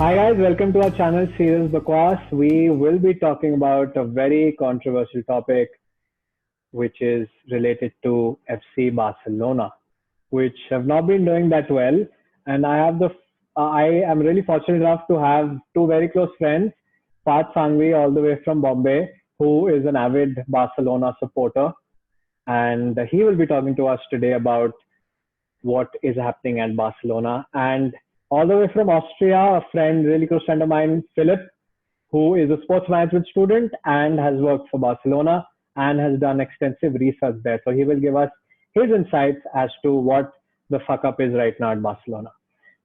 Hi guys, welcome to our channel Serious Bakwas. We will be talking about a very controversial topic which is related to FC Barcelona, which have not been doing that well. And I am really fortunate enough to have two very close friends, Parth Sangvi all the way from Bombay, who is an avid Barcelona supporter. And he will be talking to us today about what is happening at Barcelona. And all the way from Austria, a friend, really close friend of mine, Philip, who is a sports management student and has worked for Barcelona and has done extensive research there. So he will give us his insights as to what the fuck up is right now at Barcelona.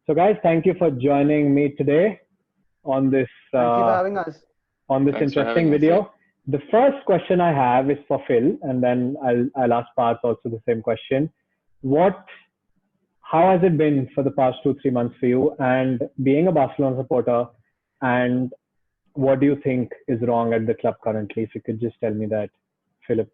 So guys, thank you for joining me today on this Thank you for having us. Thanks for interesting having us. Yeah. video. The first question I have is for Phil, and then I'll ask Parth also the same question. How has it been for the past 2-3 months for you, and being a Barcelona supporter, and what do you think is wrong at the club currently? If you could just tell me that, Philip.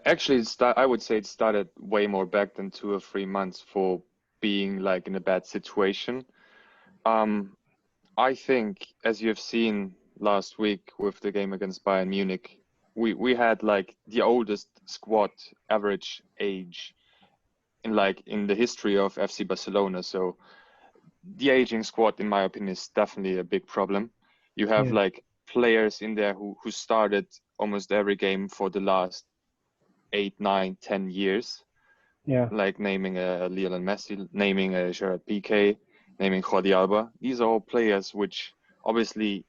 Actually, I would say it started way more back than 2 or 3 months for being like in a bad situation. I think, as you have seen last week with the game against Bayern Munich, we had like the oldest squad average age in the history of FC Barcelona. So the aging squad, in my opinion, is definitely a big problem. You have like players in there who started almost every game for the last 8, 9, 10 years. Yeah. Like naming a Lionel Messi, naming a Gerard Piqué, naming Jordi Alba. These are all players which obviously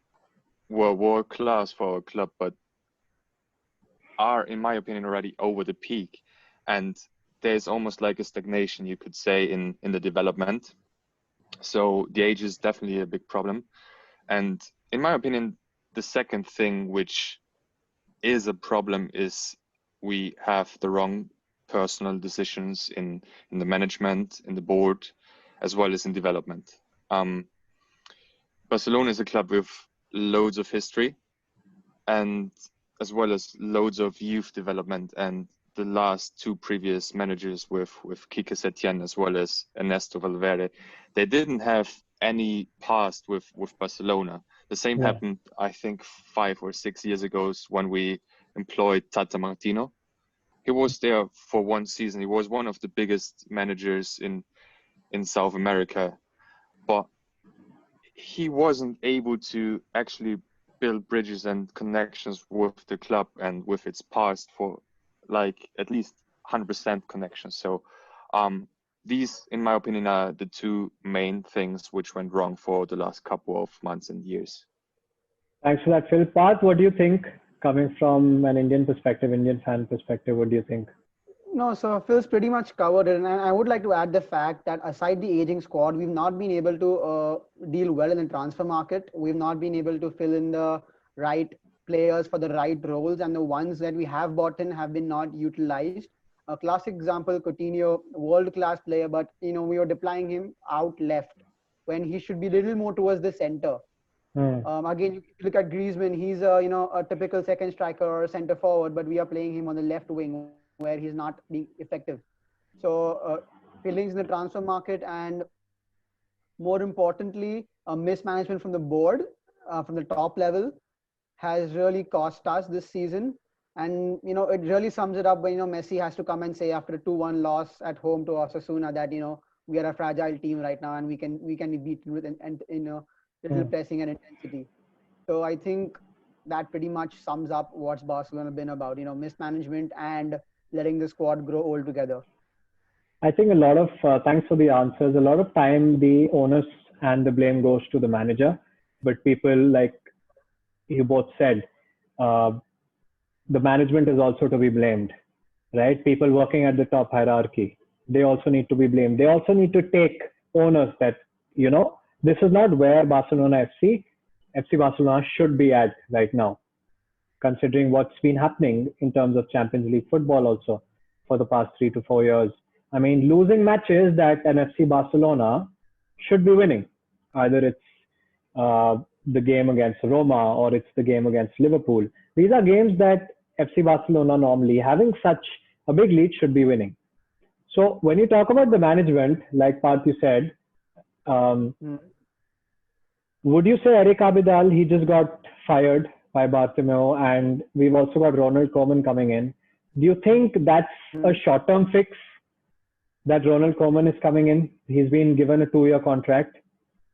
were world class for a club, but are, in my opinion, already over the peak. And there's almost like a stagnation, you could say, in the development. So the age is definitely a big problem. And in my opinion, the second thing which is a problem is we have the wrong personal decisions in the management, in the board, as well as in development. Barcelona is a club with loads of history, and as well as loads of youth development. And the last two previous managers with Quique Setién as well as Ernesto Valverde, they didn't have any past with Barcelona. The same happened, I think, 5 or 6 years ago when we employed Tata Martino. He was there for one season. He was one of the biggest managers in South America, but he wasn't able to actually build bridges and connections with the club and with its past for like at least 100% connections. So these, in my opinion, are the two main things which went wrong for the last couple of months and years. Thanks for that, Phil. Parth, what do you think, coming from an Indian perspective, Indian fan perspective, what do you think? No, so Phil's pretty much covered it. And I would like to add the fact that aside the aging squad, we've not been able to deal well in the transfer market. We've not been able to fill in the right players for the right roles. And the ones that we have bought in have been not utilized. A classic example, Coutinho, world-class player, but we were deploying him out left when he should be a little more towards the center. Again, you look at Griezmann, he's a typical second striker or center forward, but we are playing him on the left wing where he's not being effective. So feelings in the transfer market, and more importantly, mismanagement from the board, from the top level, has really cost us this season. And it really sums it up when Messi has to come and say after a 2-1 loss at home to Osasuna that we are a fragile team right now and we can be beaten with little pressing and intensity. So I think that pretty much sums up what's Barcelona been about, mismanagement and letting the squad grow old together. I think a lot of, thanks for the answers. A lot of time the onus and the blame goes to the manager, but people, like you both said, the management is also to be blamed, right? People working at the top hierarchy, they also need to be blamed. They also need to take onus that, this is not where FC Barcelona should be at right now, considering what's been happening in terms of Champions League football also for the past 3 to 4 years. I mean, losing matches that an FC Barcelona should be winning. Either it's the game against Roma or it's the game against Liverpool. These are games that FC Barcelona normally, having such a big lead, should be winning. So when you talk about the management, like Parth, you said, Hmm. Would you say Eric Abidal, he just got fired by Bartomeu, and we've also got Ronald Koeman coming in. Do you think that's a Hmm. short-term fix that Ronald Koeman is coming in? He's been given a 2-year contract.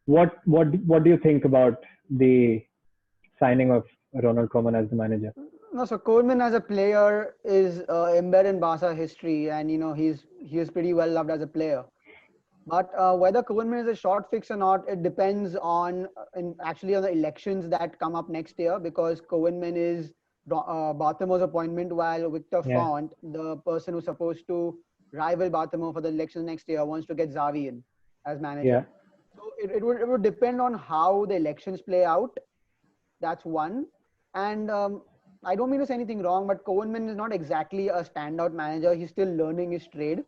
What do you think about the signing of Ronald Koeman as the manager? No, so Coleman as a player is embedded in Barca history, and he is pretty well loved as a player. But whether Coleman is a short fix or not, it depends on actually on the elections that come up next year, because Coleman is Bartomeu's appointment, while Victor Yeah, Font, the person who's supposed to rival Bartomeu for the elections next year, wants to get Xavi in as yeah. manager. So it would depend on how the elections play out. That's one. And I don't mean to say anything wrong, but Coleman is not exactly a standout manager. He's still learning his trade.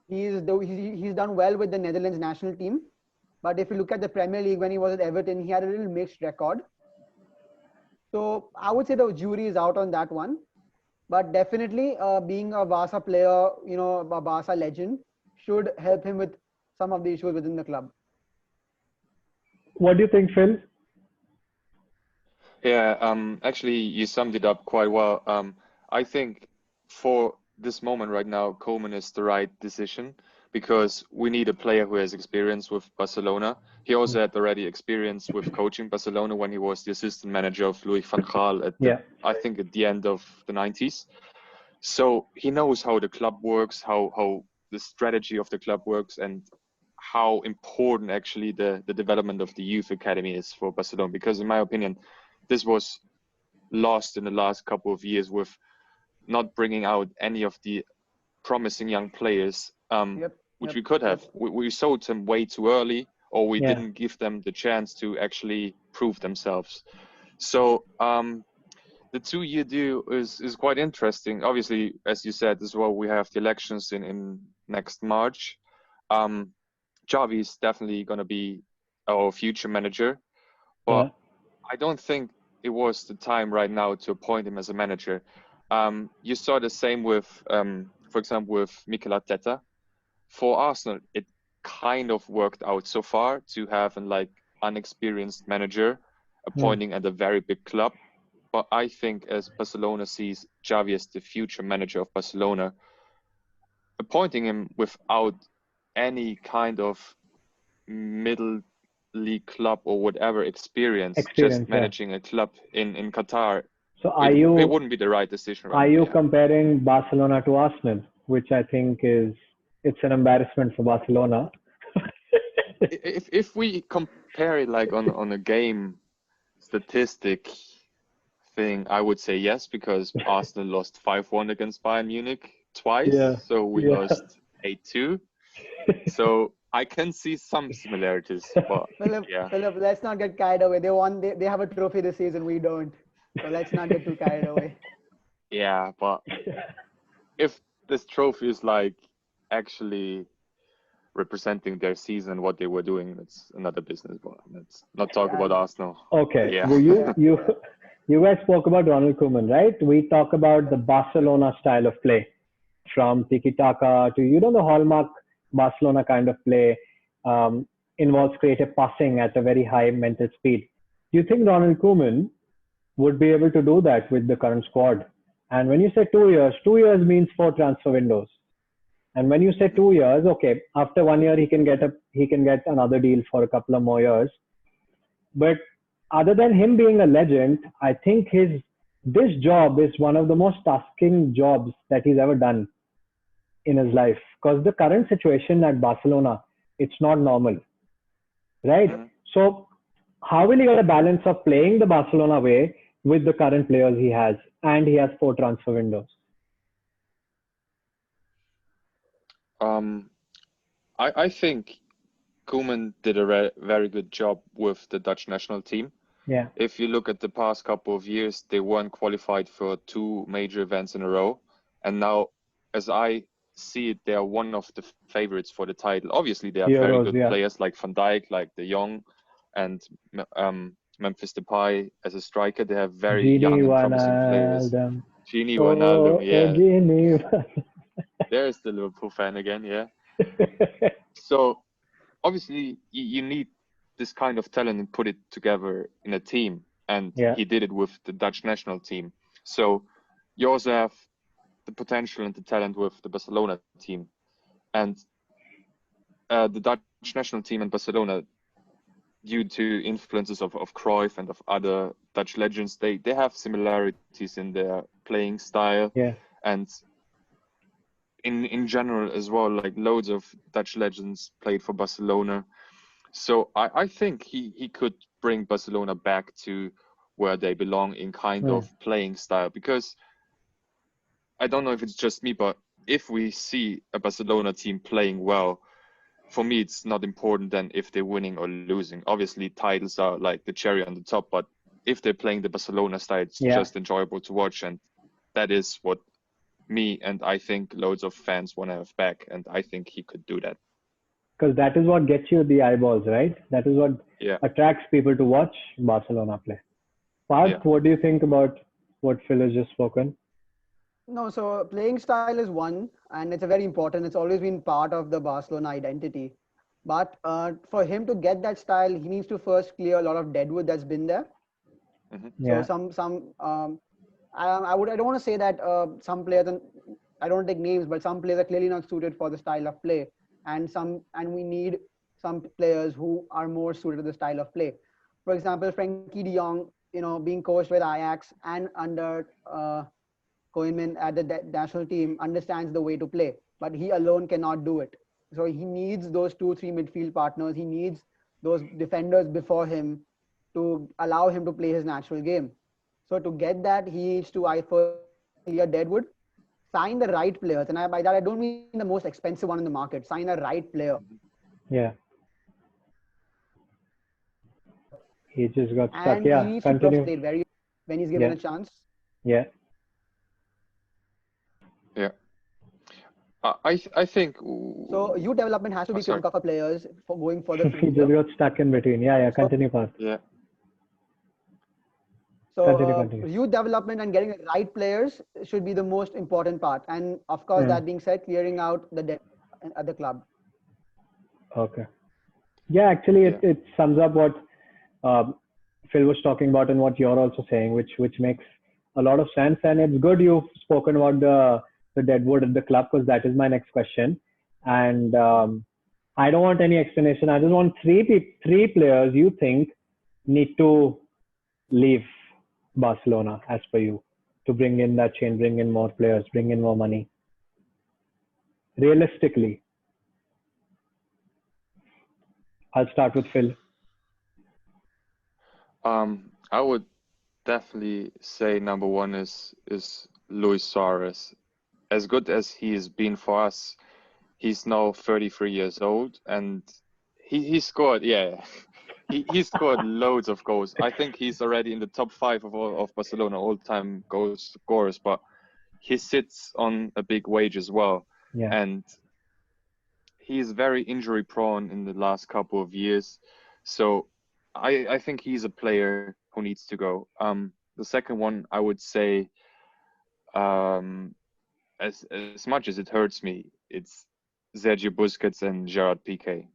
He's done well with the Netherlands national team, but if you look at the Premier League when he was at Everton, he had a little mixed record. So I would say the jury is out on that one. But definitely, being a Barca player, a Barca legend, should help him with some of the issues within the club. What do you think, Phil? Yeah, actually, you summed it up quite well. I think for this moment right now, Koeman is the right decision because we need a player who has experience with Barcelona. He also had already experience with coaching Barcelona when he was the assistant manager of Louis van Gaal Yeah, I think at the end of the 90s. So he knows how the club works, how the strategy of the club works, and how important actually the development of the youth academy is for Barcelona. Because in my opinion, this was lost in the last couple of years with not bringing out any of the promising young players, Yep, which yep, we could have. yep. We sold them way too early, or we yeah. didn't give them the chance to actually prove themselves. So the 2-year deal is quite interesting. Obviously, as you said as well, we have the elections in next March. Xavi is definitely going to be our future manager, but Yeah. I don't think it was the time right now to appoint him as a manager. You saw the same with, for example, with Mikel Arteta. For Arsenal, it kind of worked out so far to have an unexperienced manager Hmm. appointing at a very big club. But I think as Barcelona sees Xavi as the future manager of Barcelona, appointing him without any kind of middle league club or whatever experience, just Experience, yeah. managing a club in Qatar, So it wouldn't be the right decision right are now. you Yeah. comparing Barcelona to Arsenal, which I think it's an embarrassment for Barcelona. If we compare it on a game statistic thing, I would say yes, because Arsenal lost 5-1 against Bayern Munich Yeah, twice, so we yeah. lost 8-2. So I can see some similarities, but yeah. Philip, let's not get carried away. They have a trophy this season. We don't. So let's not get too carried away. Yeah, but if this trophy is actually representing their season, what they were doing, it's another business. But let's not talk Yeah. about Arsenal. Okay. Yeah. Well, Yeah. you guys spoke about Ronald Koeman, right? We talk about the Barcelona style of play, from tiki taka to the hallmark Barcelona kind of play, um, involves creative passing at a very high mental speed. Do you think Ronald Koeman would be able to do that with the current squad? And when you say 2 years, 2 years means 4 transfer windows. And when you say 2 years, okay, after 1 year he can get another deal for a couple of more years. But other than him being a legend, I think this job is one of the most tasking jobs that he's ever done in his life. Because the current situation at Barcelona, it's not normal, right? Mhm. So how will he get a balance of playing the Barcelona way with the current players he has, and he has 4 transfer windows? Um, I think Koeman did a very good job with the Dutch national team. Yeah, If you look at the past couple of years, they weren't qualified for 2 major events in a row. And now, as I see it, they are one of the favorites for the title. Obviously, they have very Euros, good yeah. players like Van Dijk, like De Jong, and Memphis Depay as a striker. They have very young Gini and promising players. Wijnaldum. Gini Oh, Wijnaldum, yeah. Gini. There's the Liverpool fan again, yeah. So obviously you need this kind of talent and put it together in a team, and Yeah. he did it with the Dutch national team. So you also have the potential and the talent with the Barcelona team, and the Dutch national team and Barcelona, due to influences of Cruyff and of other Dutch legends, they have similarities in their playing style, Yeah. and in general as well. Like loads of Dutch legends played for Barcelona, so I think he could bring Barcelona back to where they belong in kind of playing style. Because I don't know if it's just me, but if we see a Barcelona team playing well, for me, it's not important then if they're winning or losing. Obviously, titles are like the cherry on the top, but if they're playing the Barcelona style, it's just enjoyable to watch. And that is what me and I think loads of fans want to have back. And I think he could do that. Because that is what gets you the eyeballs, right? That is what attracts people to watch Barcelona play. Parth, what do you think about what Phil has just spoken? No, so playing style is one, and it's a very important. It's always been part of the Barcelona identity. But for him to get that style, he needs to first clear a lot of deadwood that's been there. So I don't want to say that some players, and I don't take names, but some players are clearly not suited for the style of play, and we need some players who are more suited to the style of play. For example, Frankie De Jong, being coached with Ajax and under Koeman at the national team, understands the way to play, but he alone cannot do it. So he needs those 2-3 midfield partners. He needs those defenders before him to allow him to play his natural game. So to get that, he needs to first clear deadwood, sign the right players, and by that I don't mean the most expensive one in the market. Sign a right player. Yeah. He just got stuck. And he needs to Continue. play very when he's given a chance. Yeah. Yeah. I think. So youth development has to be critical for players for going for the future. He just got stuck in between. Yeah. Continue, Parth. Yeah. So youth development and getting the right players should be the most important part. And of course, that being said, clearing out the debt at the club. Okay. Yeah, actually, it sums up what Phil was talking about and what you're also saying, which makes a lot of sense. And it's good you've spoken about the deadwood at the club, because that is my next question. And I don't want any explanation. I just want three players you think need to leave Barcelona as per you to bring in that change, bring in more players, bring in more money. Realistically, I'll start with Phil. I would definitely say number one is Luis Suarez. As good as he has been for us, he's now 33 years old, and he scored, he scored loads of goals. I think he's already in the top 5 of Barcelona all-time goal scorers, but he sits on a big wage as well. And he's very injury prone in the last couple of years. So I think he's a player who needs to go. The second one, I would say, as much as it hurts me, it's Sergio Busquets and Gerard Piqué.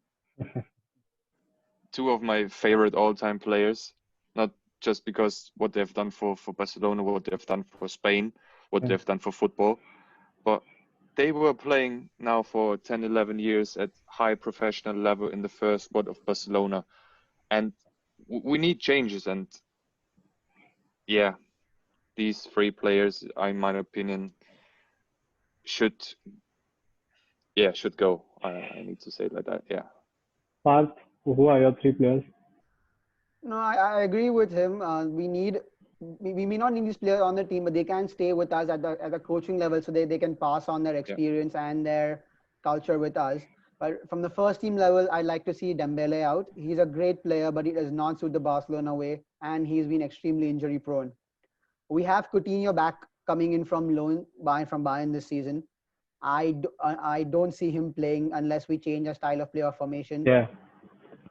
2 of my favorite all-time players, not just because what they've done for Barcelona, what they've done for Spain, what they've done for football, but they were playing now for 10, 11 years at high professional level in the first squad of Barcelona. And we need changes. And these 3 players, in my opinion, should go. I need to say it like that. Yeah. Parth, who are your 3 players? No, I agree with him. We may not need these players on the team, but they can stay with us at the coaching level, so they can pass on their experience and their culture with us. But from the first team level, I'd like to see Dembele out. He's a great player, but he does not suit the Barcelona way, and he's been extremely injury prone. We have Coutinho back coming in from loan from Bayern this season. I don't see him playing unless we change our style of play or formation. Yeah.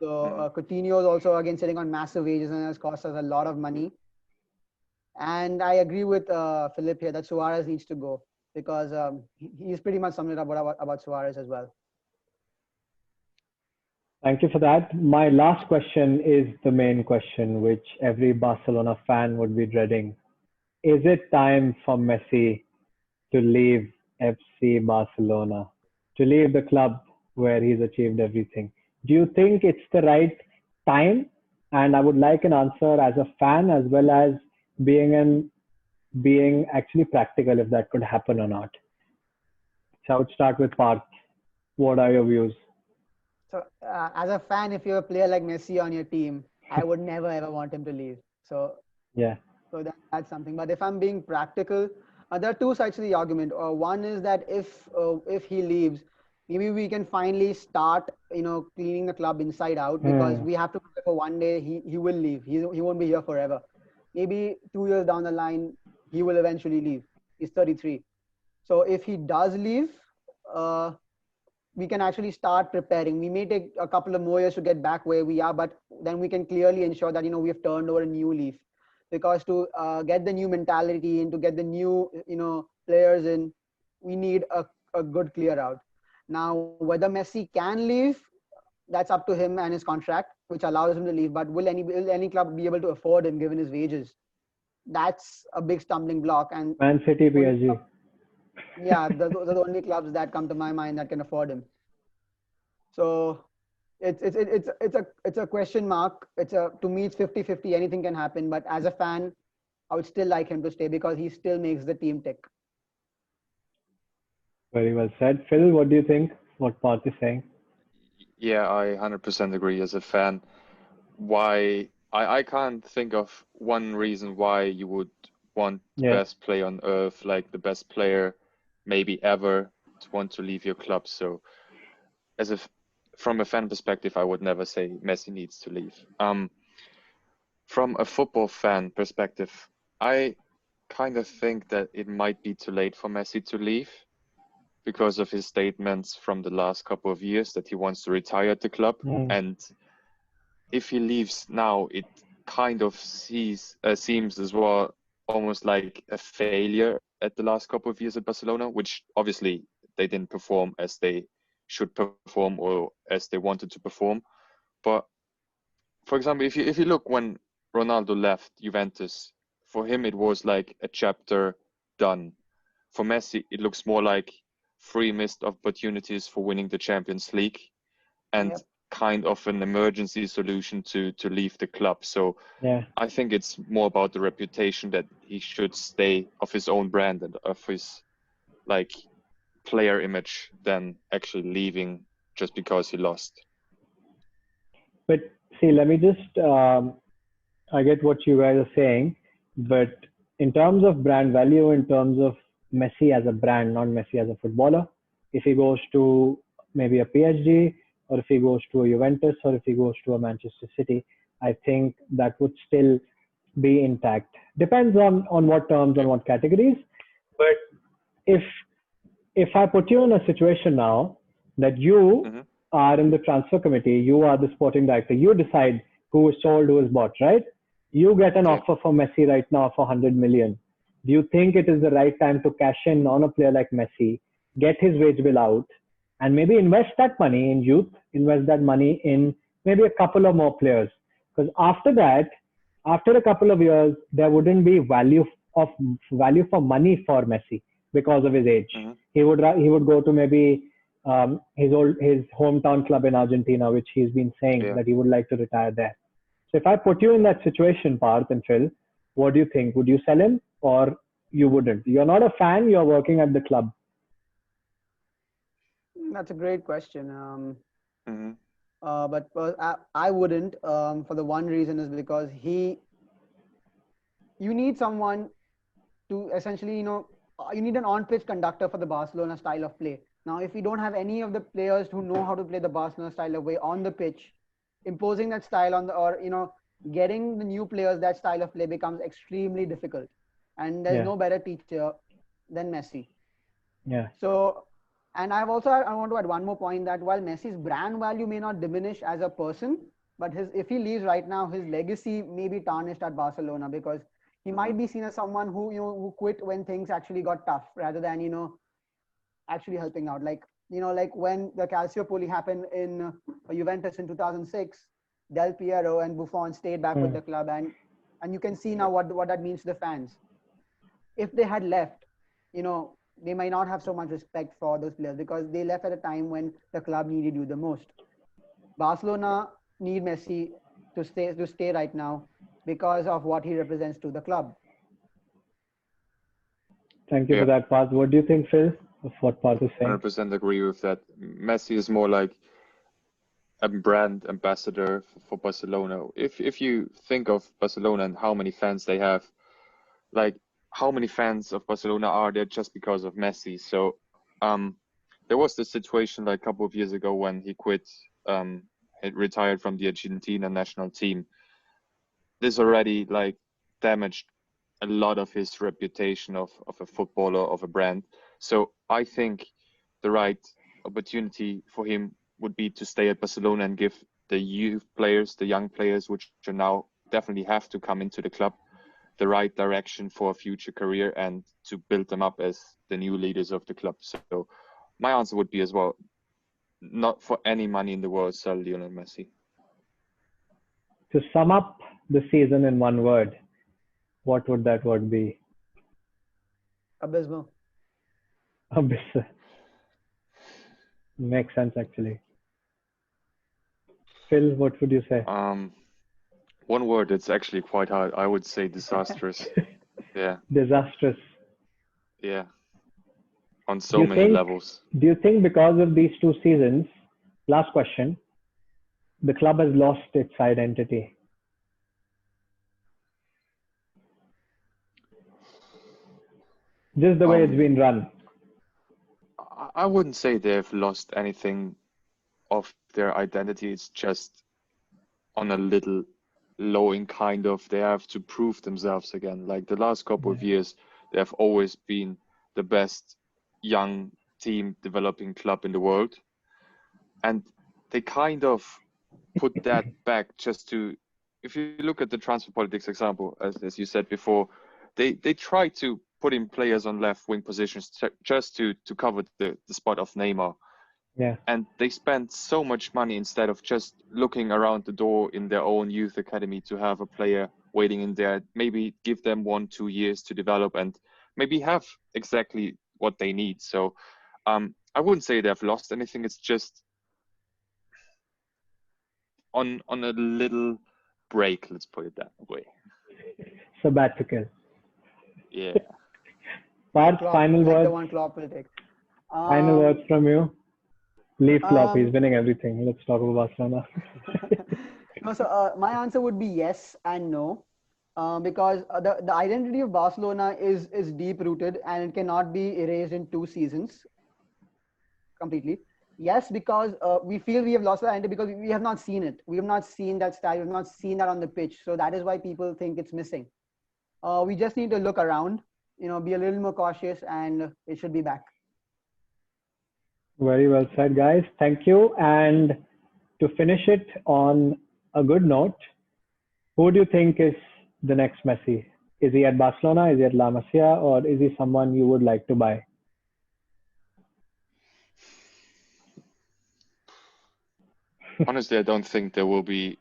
So Coutinho is also again sitting on massive wages and has cost us a lot of money. And I agree with Philip here that Suarez needs to go, because he's pretty much summed it up about Suarez as well. Thank you for that. My last question is the main question, which every Barcelona fan would be dreading. Is it time for Messi to leave FC Barcelona, to leave the club where he's achieved everything? Do you think it's the right time? And I would like an answer as a fan as well as being actually practical if that could happen or not. So I would start with Parth. What are your views? So, as a fan, if you're a player like Messi on your team, I would never ever want him to leave. So, Yeah. that's something. But if I'm being practical, there are two sides to the argument. One is that if he leaves, maybe we can finally start, cleaning the club inside out, because Hmm. we have to prepare for one day he will leave. He won't be here forever. Maybe 2 years down the line, he will eventually leave. He's 33. So if he does leave, uh, we can actually start preparing. We may take a couple of more years to get back where we are, but then we can clearly ensure that we have turned over a new leaf. Because to get the new mentality and to get the new players in, we need a good clear out. Now, whether Messi can leave, that's up to him and his contract, which allows him to leave. But will any club be able to afford him given his wages? That's a big stumbling block. And Man City, only PSG. yeah, those are the only clubs that come to my mind that can afford him. So it's a question mark. To me it's 50-50. Anything can happen. But as a fan, I would still like him to stay because he still makes the team tick. Very well said. Phil, what do you think? What Parth is saying? Yeah, I 100% agree as a fan. Why I can't think of one reason why you would want the Yeah. best player on earth, like the best player maybe ever, to want to leave your club. So as a from a fan perspective, I would never say Messi needs to leave. From a football fan perspective, I kind of think that it might be too late for Messi to leave because of his statements from the last couple of years that he wants to retire at the club. Mm. And if he leaves now, it kind of seems as well almost like a failure at the last couple of years at Barcelona, which obviously they didn't perform as they should perform or as they wanted to perform. But for example, if you look when Ronaldo left Juventus, for him it was like a chapter done. For Messi, it looks more like three missed opportunities for winning the Champions League and Yep. kind of an emergency solution to leave the club. So Yeah. I think it's more about the reputation that he should stay of his own brand and of his like player image than actually leaving just because he lost. But see, let me just, I get what you guys are saying, but in terms of brand value, in terms of Messi as a brand, not Messi as a footballer, if he goes to maybe a PSG or if he goes to a Juventus or if he goes to a Manchester City, I think that would still be intact. Depends on what terms, on Yeah. what categories. But if if I put you in a situation now that you Mm-hmm. are in the transfer committee, you are the sporting director, you decide who is sold, who is bought, right? You get an Yeah. offer for Messi right now for 100 million. Do you think it is the right time to cash in on a player like Messi, get his wage bill out, and maybe invest that money in youth, invest that money in maybe a couple of more players? Because after that, after a couple of years, there wouldn't be of value for money for Messi because of his age. Mm-hmm. He would go to maybe his hometown club in Argentina, which he's been saying Yeah. that he would like to retire there. So if I put you in that situation, Parth and Phil, what do you think? Would you sell him or you wouldn't? You're not a fan. You're working at the club. That's a great question. Mm-hmm. But I wouldn't. For the one reason is because you need someone to essentially, you need an on-pitch conductor for the Barcelona style of play. Now, if we don't have any of the players who know how to play the Barcelona style of way on the pitch, imposing that style on the, or getting the new players that style of play becomes extremely difficult. And there's Yeah, no better teacher than Messi. yeah, So, and I want to add one more point that while Messi's brand value may not diminish as a person, but if he leaves right now, his legacy may be tarnished at Barcelona because he Mm-hmm. might be seen as someone who quit when things actually got tough rather than actually helping out. Like like when the Calciopoli happened in Juventus in 2006, Del Piero and Buffon stayed back with the club, and you can see now what that means to the fans. If they had left, they might not have so much respect for those players because they left at a time when the club needed you the most. Barcelona need Messi to stay right now because of what he represents to the club. Thank you for that, Parth. What do you think, Phil, of what Parth is saying? 100% agree with that. Messi is more like a brand ambassador for Barcelona. If you think of Barcelona and how many fans they have, like how many fans of Barcelona are there just because of Messi? So there was this situation like a couple of years ago when he quit, he retired from the Argentina national team. This already like damaged a lot of his reputation of a footballer, of a brand. So I think the right opportunity for him would be to stay at Barcelona and give the youth players, the young players, which are now definitely have to come into the club, the right direction for a future career and to build them up as the new leaders of the club. So my answer would be as well, not for any money in the world, sell Lionel Messi. To sum up the season in one word, what would that word be? Abysmal. Abysmal. Makes sense, actually. Phil, what would you say? One word, it's actually quite hard. I would say disastrous. Yeah. Disastrous. Yeah. On so many levels. Do you think because of these two seasons, last question, the club has lost its identity? Just the way it's been run. I wouldn't say they've lost anything of their identity. It's just on a little low in kind of, they have to prove themselves again. Like the last couple of years, they have always been the best young team developing club in the world. And they kind of put that back just to, if you look at the transfer politics example, as you said before, they try to put in players on left wing positions just to cover the spot of Neymar. Yeah. And they spend so much money instead of just looking around the door in their own youth academy to have a player waiting in there, maybe give them 1-2 years to develop and maybe have exactly what they need. So I wouldn't say they've lost anything. It's just on a little break, let's put it that way. Sabbatical. Yeah. Parth, final words. The one Klopp will take. Final words from you. Leave Klopp. He's winning everything. Let's talk about Barcelona. No, so my answer would be yes and no, because the identity of Barcelona is deep rooted and it cannot be erased in 2 seasons completely. Yes, because we feel we have lost the identity because we have not seen it. We have not seen that style. We have not seen that on the pitch. So that is why people think it's missing. We just need to look around, be a little more cautious, and it should be back. Very well said, guys. Thank you. And to finish it on a good note, who do you think is the next Messi? Is he at Barcelona? Is he at La Masia? Or is he someone you would like to buy? Honestly, I don't think there will be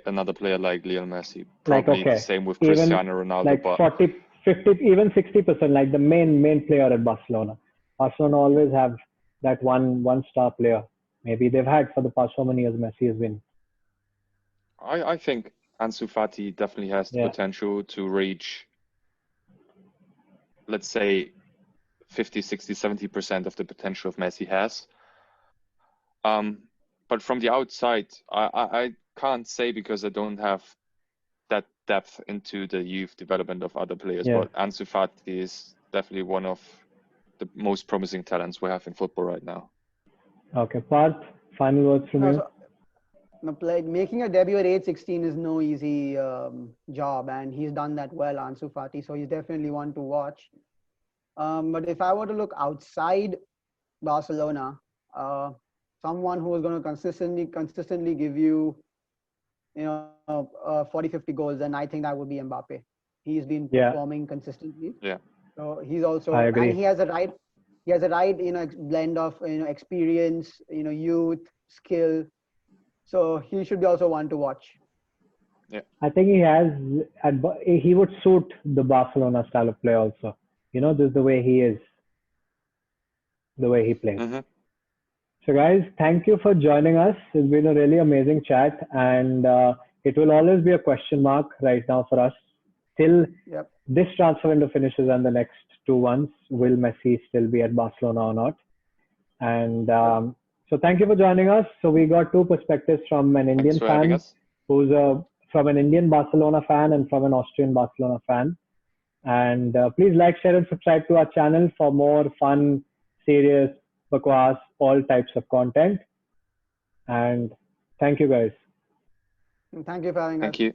another player like Lionel Messi. Probably the same with Cristiano Ronaldo. Like 40, 50, even 60%, like the main player at Barcelona. Barcelona always have that one star player. Maybe they've had for the past so many years. Messi has been. I think Ansu Fati definitely has the potential to reach, let's say, 50, 60, 70% of the potential of Messi has. But from the outside, I can't say because I don't have that depth into the youth development of other players. But Ansu Fati is definitely one of the most promising talents we have in football right now. Okay, Parth, final words from you. Like making a debut at age 16 is no easy job, and he's done that well, Ansu Fati. So he's definitely one to watch. But if I were to look outside Barcelona, someone who is going to consistently give you, 40, 50 goals, then I think that would be Mbappe. He's been performing consistently. Yeah. So he's also, I agree. and he has the right, He has a right, blend of experience, youth, skill. So he should be also one to watch. I think he would suit the Barcelona style of play also. Just the way he is, the way he plays. Mm-hmm. So guys, thank you for joining us. It's been a really amazing chat, and it will always be a question mark right now for us till Yep. this transfer window finishes and the next 2 months. Will Messi still be at Barcelona or not? And so thank you for joining us. So we got two perspectives from an Thanks Indian for having fan, us. from an Indian Barcelona fan, and from an Austrian Barcelona fan. And please like, share, and subscribe to our channel for more fun, serious, bakwas, all types of content. And thank you guys. Thank you for having us. Thank you.